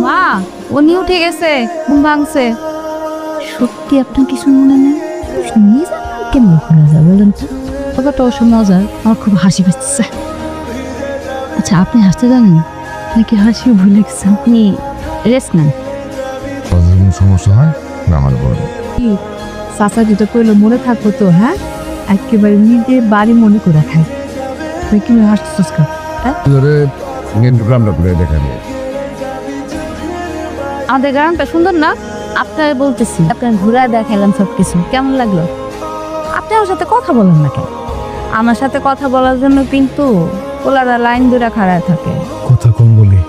মা উনি উঠে গেছে, ঘুম ভাঙছে। সত্যি আপনার কিছু মনে নেই? নিয়ে যাবেন কেমন ভুলে যাবে বলেন তো? ব্যাপারটা অবশ্য মজার, আমার খুব হাসি পাচ্ছে। আচ্ছা, আপনি হাসতে জানেন নাকি হাসি ভুলে গেছেন? আপনি রেস্ট নেন। কোনো সমস্যা হয় না আমার বলবো। কি চাচা যেটা কইলো মনে থাকবো তো? হ্যাঁ, একেবারে নিজে বাড়ি মনে করে খাই। তুই কি হাসছিস কেন? ধরে গ্রামটা ঘুরে দেখাবে। আমাদের গ্রামটা সুন্দর না? আপনার বলতেছি, আপনার ঘোরা দেখালাম সবকিছু, কেমন লাগলো? আপনি আমার সাথে কথা বলেন না কেন? আমার সাথে কথা বলার জন্য কিন্তু ওলারা লাইন ধরে খাড়ায় থাকে। কথা কম বলি।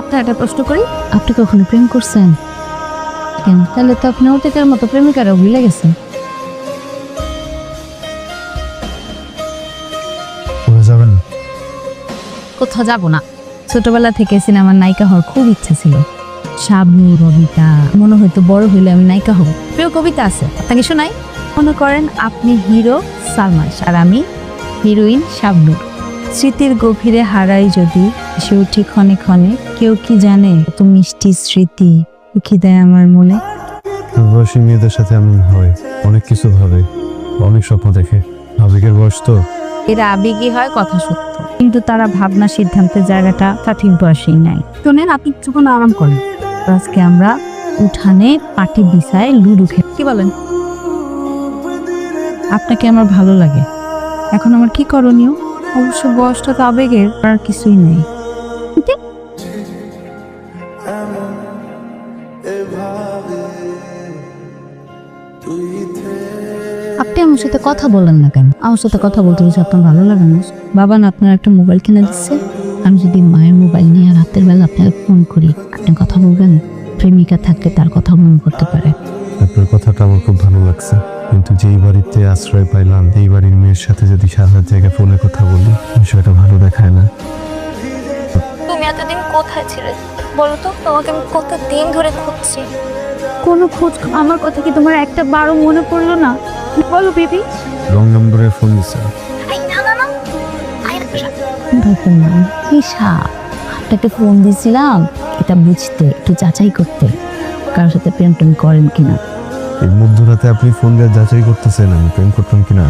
আপনার একটা প্রশ্ন করি, আপনি কখনো প্রেম করছেন? কেন, তাহলে তো আপনি অতীতের মতো প্রেমিকারও ভুলে গেছেন। ঘুরে যাবেন? কোথাও যাব না। ছোটবেলা থেকে সিনেমার নায়িকা হওয়ার খুব ইচ্ছা ছিল। শাবনূর, রবিতা, মনে হয়তো বড় হইলে আমি নায়িকা হব। প্রিয় কবিতা আছে, আপনাকে শোনাই। মনে করেন আপনি হিরো সালমান আর আমি হিরোইন শাবনূর। স্মৃতির গভীরে হারাই যদি সে উঠি ক্ষণে ক্ষণে, কেউ কি জানে এত মিষ্টি স্মৃতি উঠি দেয় আমার মনে। বয়সী মেয়েদের সাথে এমন হয়, অনেক কিছু ভাবে, অনেক স্বপ্ন দেখে। আবেগের বয়স তো। এরা আবেগী হয় কথা সত্য, কিন্তু তারা ভাবনা সিদ্ধান্তের জায়গাটা সঠিক বয়সেই নাই। শোনেন আপনি কিছুক্ষণ আরাম করেন। আজকে আমরা উঠানে পাটি বিছায় লুডু খেলি। কি বলেন? আপনাকে আমার ভালো লাগে, এখন আমার কি করণীয়? অবশ্য বয়সটা তো আবেগের। আর কিছুই নেই। আপনি আমার সাথে কথা বলেন না কেন? আমার সাথে কথা বলতে হচ্ছে আপনার ভালো লাগে না? বাবা না আপনার একটা মোবাইল কিনে দিচ্ছে। আমি যদি মায়ের মোবাইল নিয়ে রাতের বেলা আপনাকে ফোন করি, আপনি কথা বলবেন? প্রেমিকা থাকলে তার কথা মনে করতে পারে। আপনার কথাটা আমার খুব ভালো লাগছে, কিন্তু যেই বাড়িতে আশ্রয় পাইলাম এই বাড়ির মেয়ের সাথে যদি সারা জায়গায় ফোনে কথা বলি, বিষয়টা ভালো দেখায় না। তুমি এতদিন কোথায় ছিলে বলো তো? তোমাকে আমি কতদিন ধরে খুঁজছি। কোনো খোঁজ আমার কথা কি তোমার একটা বারও মনে পড়লো না? বলো বেবি। রং নম্বরে ফোন দিচ্ছে। আই না না না, আই না। দেখুন না, ঈশা, আপনাকে ফোন দিয়েছিলাম এটা বুঝতে, একটু যাচাই করতে কারোর সাথে প্রেম টেম করেন কিনা। এই মধ্যরাতে আপনি ফোন দিয়ে যাচাই করতেছেন আমি প্রেম করতাম কিনা?